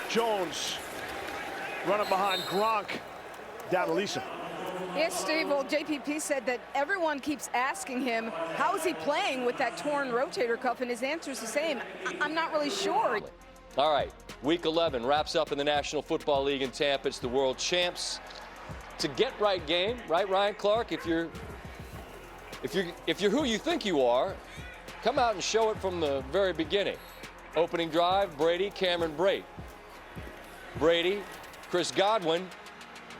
Jones running behind Gronk down to Lisa. Yes, Steve, well, JPP said that everyone keeps asking him, how is he playing with that torn rotator cuff? And his answer is the same. I'm not really sure. All right, Week 11 wraps up in the National Football League in Tampa. It's the world champs. It's a get-right game, right, Ryan Clark? If you're who you think you are, come out and show it from the very beginning. Opening drive, Brady, Cameron Brate. Brady, Chris Godwin,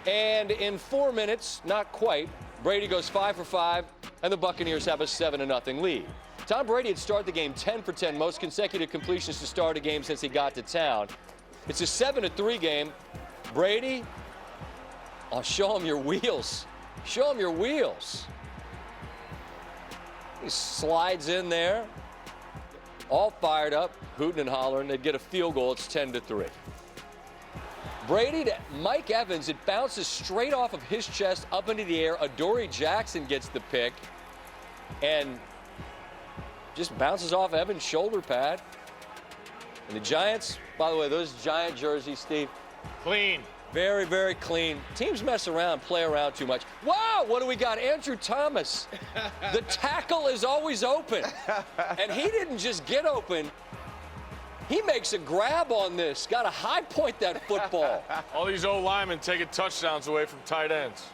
and in 4 minutes, not quite, Brady goes 5 for 5, and the Buccaneers have a 7-0 lead. Tom Brady had started the game 10 for 10, most consecutive completions to start a game since he got to town. It's a 7-3 game. Brady, oh, show him your wheels. Show him your wheels. He slides in there, all fired up, hooting and hollering. They'd get a field goal. It's 10-3. Brady to Mike Evans. It bounces straight off of his chest up into the air. Adoree Jackson gets the pick and just bounces off Evans' shoulder pad. And the Giants, by the way, those Giant jerseys, Steve. Clean. Very, very clean. Teams mess around, play around too much. Wow, what do we got? Andrew Thomas. The tackle is always open. And he didn't just get open. He makes a grab on this. Got to high point that football. All these old linemen taking touchdowns away from tight ends.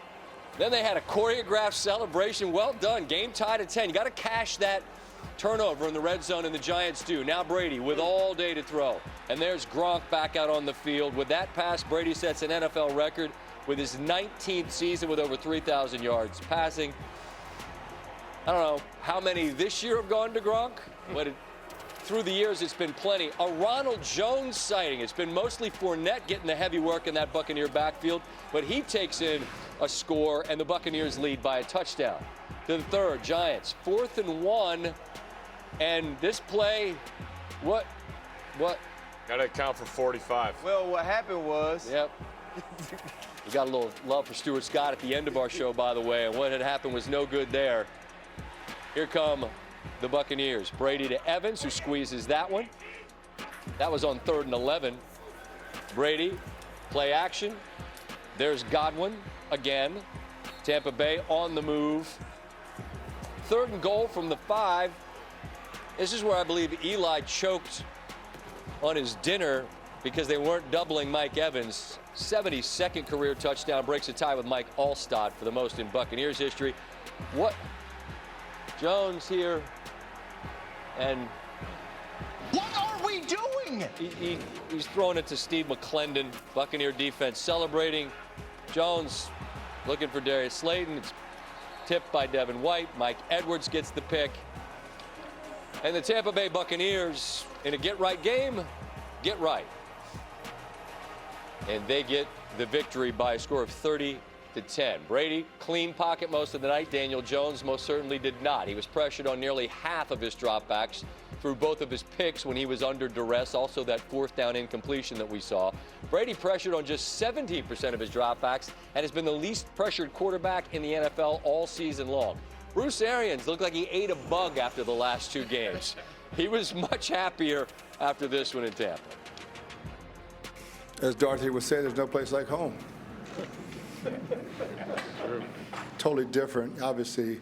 Then they had a choreographed celebration. Well done. Game tied at 10. You got to cash that turnover in the red zone, and the Giants do. Now Brady with all day to throw. And there's Gronk back out on the field. With that pass, Brady sets an NFL record with his 19th season with over 3,000 yards passing. I don't know how many this year have gone to Gronk, but through the years, it's been plenty. A Ronald Jones sighting. It's been mostly Fournette getting the heavy work in that Buccaneer backfield, but he takes in a score, and the Buccaneers lead by a touchdown. To the third, Giants, 4th and 1, and this play, what? Got to account for 45. Well, what happened was... Yep. We got a little love for Stuart Scott at the end of our show, by the way, and what had happened was no good there. Here come the Buccaneers. Brady to Evans, who squeezes that one. That was on 3rd and 11. Brady, play action. There's Godwin again. Tampa Bay on the move. 3rd and goal from the 5. This is where I believe Eli choked on his dinner because they weren't doubling Mike Evans. 72nd career touchdown, breaks a tie with Mike Allstott for the most in Buccaneers history. What? Jones here, and What are we doing? he's throwing it to Steve McClendon. Buccaneer defense celebrating. Jones looking for Darius Slayton. It's tipped by Devin White. Mike Edwards gets the pick. And the Tampa Bay Buccaneers, in a get-right game, get right. And they get the victory by a score of 30-10. Brady, clean pocket most of the night. Daniel Jones most certainly did not. He was pressured on nearly half of his dropbacks through both of his picks when he was under duress. Also that 4th down incompletion that we saw. Brady pressured on just 17% of his dropbacks and has been the least pressured quarterback in the NFL all season long. Bruce Arians looked like he ate a bug after the last 2 games. He was much happier after this one in Tampa. As Dorothy would say, there's no place like home. Totally different, obviously,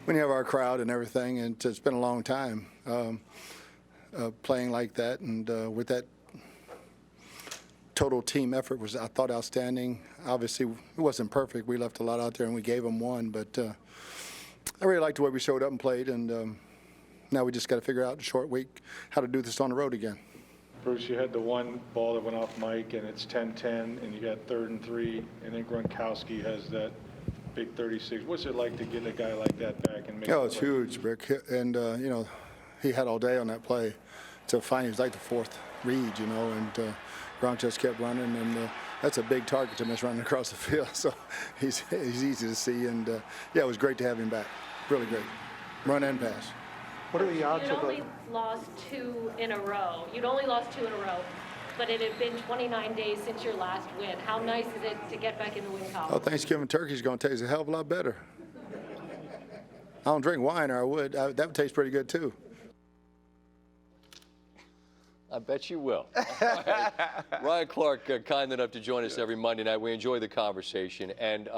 when you have our crowd and everything, and it's been a long time playing like that, and with that total team effort was, I thought, outstanding. Obviously, it wasn't perfect. We left a lot out there, and we gave them one, but I really liked the way we showed up and played, and now we just got to figure out in a short week how to do this on the road again. Bruce, you had the one ball that went off Mike, and it's 10-10, and you got 3rd and 3, and then Gronkowski has that big 36. What's it like to get a guy like that back and make? Oh, it's huge, Rick, and you know, he had all day on that play to find. He was like the 4th read, you know, and Gronk just kept running, and that's a big target to miss running across the field. So he's easy to see, and yeah, it was great to have him back. Really great, run and pass. What are the odds You'd only lost 2 in a row. You'd only lost 2 in a row, but it had been 29 days since your last win. How nice is it to get back in the win column? Oh, Thanksgiving turkey's going to taste a hell of a lot better. I don't drink wine, or I would. That would taste pretty good, too. I bet you will. Right. Ryan Clark, kind enough to join us every Monday night. We enjoy the conversation. And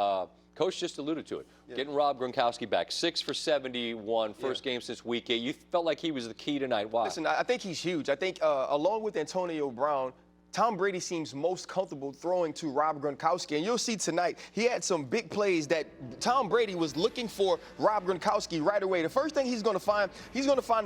Coach just alluded to it. Getting Rob Gronkowski back, 6 for 71, first game since week 8. You felt like he was the key tonight. Why? Listen, I think he's huge. I think along with Antonio Brown, Tom Brady seems most comfortable throwing to Rob Gronkowski. And you'll see tonight, he had some big plays that Tom Brady was looking for Rob Gronkowski right away. The first thing he's going to find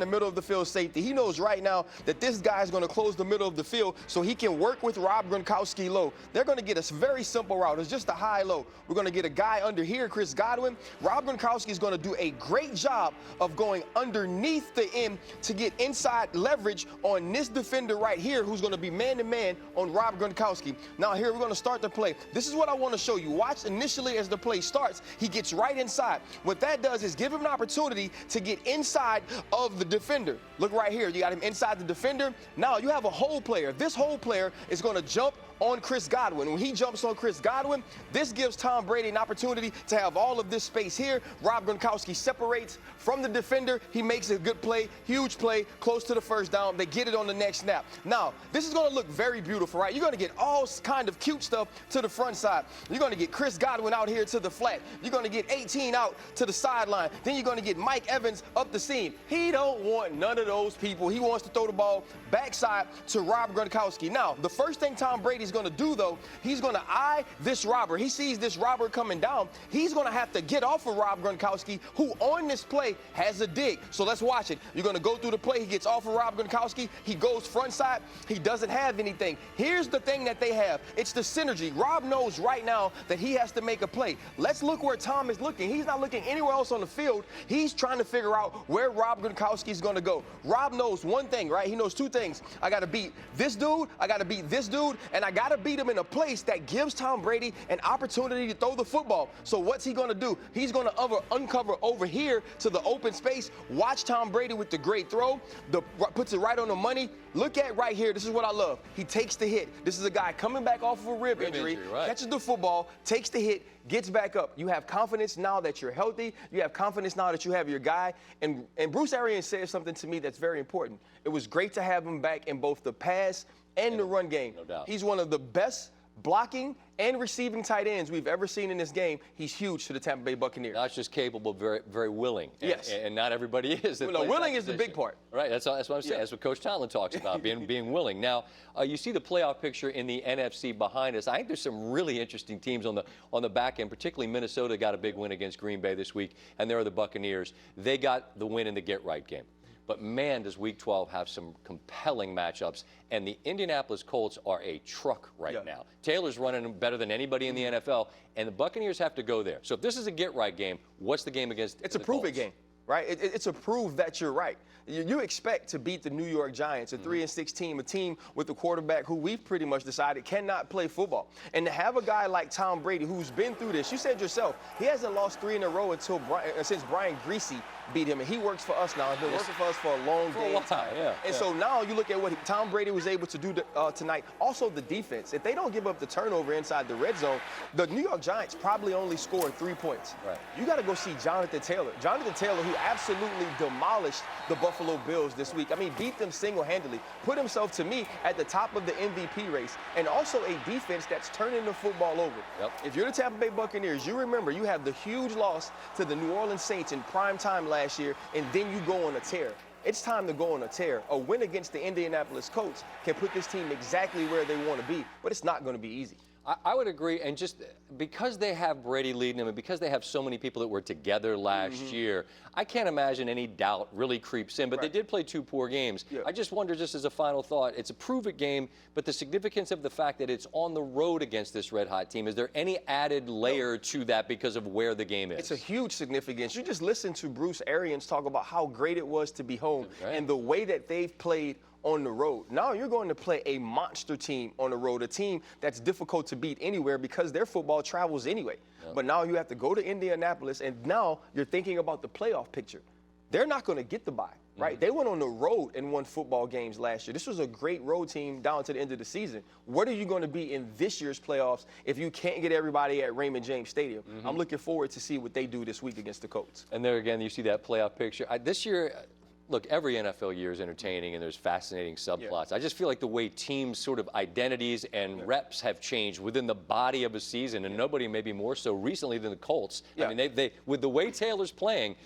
the middle of the field safety. He knows right now that this guy is going to close the middle of the field so he can work with Rob Gronkowski low. They're going to get a very simple route. It's just a high-low. We're going to get a guy under here, Chris Godwin. Rob Gronkowski is going to do a great job of going underneath the end to get inside leverage on this defender right here who's going to be man-to-man on Rob Gronkowski. Now here we're going to start the play. This is what I want to show you. Watch initially as the play starts, he gets right inside. What that does is give him an opportunity to get inside of the defender. Look right here. You got him inside the defender. Now you have a hole player. This hole player is going to jump on Chris Godwin. When he jumps on Chris Godwin, this gives Tom Brady an opportunity to have all of this space here. Rob Gronkowski separates from the defender. He makes a good play, huge play, close to the first down. They get it on the next snap. Now, this is going to look very beautiful, right? You're going to get all kind of cute stuff to the front side. You're going to get Chris Godwin out here to the flat. You're going to get 18 out to the sideline. Then you're going to get Mike Evans up the seam. He don't want none of those people. He wants to throw the ball backside to Rob Gronkowski. Now, the first thing Tom Brady's going to do, though, he's going to eye this robber. He sees this robber coming down. He's going to have to get off of Rob Gronkowski, who on this play has a dig. So let's watch it. You're going to go through the play. He gets off of Rob Gronkowski. He goes front side. He doesn't have anything. Here's the thing that they have. It's the synergy. Rob knows right now that he has to make a play. Let's look where Tom is looking. He's not looking anywhere else on the field. He's trying to figure out where Rob Gronkowski is going to go. Rob knows one thing, right? He knows two things. I got to beat this dude. I got to beat this dude. And I got to beat him in a place that gives Tom Brady an opportunity to throw the football. So what's he going to do? He's going to uncover over here to the open space. Watch Tom Brady with the great throw. Puts it right on the money. Look at right here. This is what I love. He takes the hit. This is a guy coming back off of a rib injury, right. Catches the football, takes the hit, gets back up. You have confidence now that you're healthy. You have confidence now that you have your guy. And Bruce Arians said something to me that's very important. It was great to have him back in both the pass and the run game. No doubt. He's one of the best blocking and receiving tight ends we've ever seen in this game. He's huge to the Tampa Bay Buccaneers. Not just capable, very, very willing. Yes. And not everybody is. Well, no, willing is the big part. Right. That's what I'm saying. Yeah. That's what Coach Tomlin talks about, being willing. Now, you see the playoff picture in the NFC behind us. I think there's some really interesting teams on the back end, particularly Minnesota got a big win against Green Bay this week, and there are the Buccaneers. They got the win in the get-right game. But, man, does Week 12 have some compelling matchups. And the Indianapolis Colts are a truck right now. Taylor's running better than anybody in the NFL, and the Buccaneers have to go there. So if this is a get-right game, what's the game against It's a prove-it game, right? It's a prove that you're right. You expect to beat the New York Giants, a 3-6 team, a team with a quarterback who we've pretty much decided cannot play football. And to have a guy like Tom Brady who's been through this, you said yourself, he hasn't lost 3 in a row since Brian Greasy beat him, and he works for us now. He's been working for us for a long time. And so now you look at what Tom Brady was able to do tonight. Also the defense. If they don't give up the turnover inside the red zone, the New York Giants probably only scored 3 points. Right. You got to go see Jonathan Taylor. Jonathan Taylor, who absolutely demolished the Buffalo Bills this week. I mean, beat them single-handedly. Put himself, to me, at the top of the MVP race. And also a defense that's turning the football over. Yep. If you're the Tampa Bay Buccaneers, you remember you have the huge loss to the New Orleans Saints in prime time last year, and then you go on a tear. It's time to go on a tear. A win against the Indianapolis Colts can put this team exactly where they want to be, but it's not going to be easy. I would agree, and just because they have Brady leading them and because they have so many people that were together last year, I can't imagine any doubt really creeps in, but they did play 2 poor games. Yeah. I just wonder, just as a final thought, it's a prove-it game, but the significance of the fact that it's on the road against this red-hot team, is there any added layer to that because of where the game is? It's a huge significance. You just listen to Bruce Arians talk about how great it was to be home and the way that they've played on the road. Now you're going to play a monster team on the road, a team that's difficult to beat anywhere because their football travels anyway. Yep. But now you have to go to Indianapolis, and now you're thinking about the playoff picture. They're not going to get the bye, right? They went on the road and won football games last year. This was a great road team down to the end of the season. What are you going to be in this year's playoffs if you can't get everybody at Raymond James Stadium? I'm looking forward to see what they do this week against the Colts. And there again, you see that playoff picture. This year, look, every NFL year is entertaining and there's fascinating subplots. I just feel like the way teams' sort of identities and reps have changed within the body of a season, and nobody maybe more so recently than the Colts. I mean, they with the way Taylor's playing,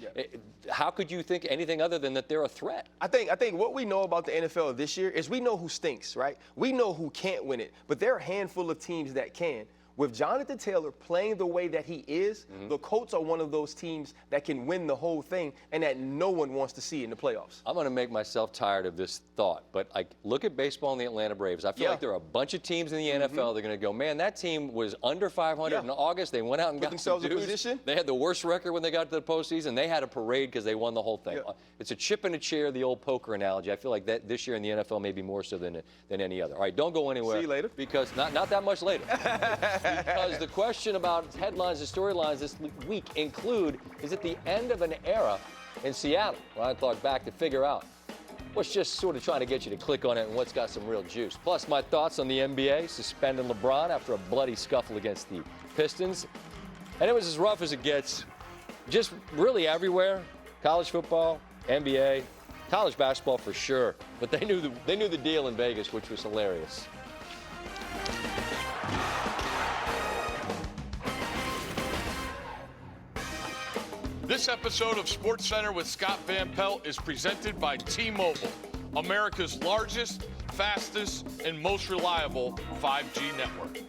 how could you think anything other than that they're a threat? I think what we know about the NFL this year is we know who stinks, right? We know who can't win it, but there are a handful of teams that can. With Jonathan Taylor playing the way that he is, the Colts are one of those teams that can win the whole thing and that no one wants to see in the playoffs. I'm going to make myself tired of this thought, but I look at baseball and the Atlanta Braves. I feel like there are a bunch of teams in the NFL. They're going to go, man, that team was under 500 in August. They went out and got themselves some in dudes. position. They had the worst record when they got to the postseason. They had a parade because they won the whole thing. It's a chip in a chair, the old poker analogy. I feel like that this year in the NFL maybe more so than any other. All right, don't go anywhere. See you later. Because not that much later. Because the question about headlines and storylines this week include, is it the end of an era in Seattle? Well, I thought back to figure out what's just sort of trying to get you to click on it and what's got some real juice. Plus, my thoughts on the NBA suspending LeBron after a bloody scuffle against the Pistons. And it was as rough as it gets, just really everywhere. College football, NBA, college basketball for sure. But they knew the deal in Vegas, which was hilarious. This episode of SportsCenter with Scott Van Pelt is presented by T-Mobile, America's largest, fastest, and most reliable 5G network.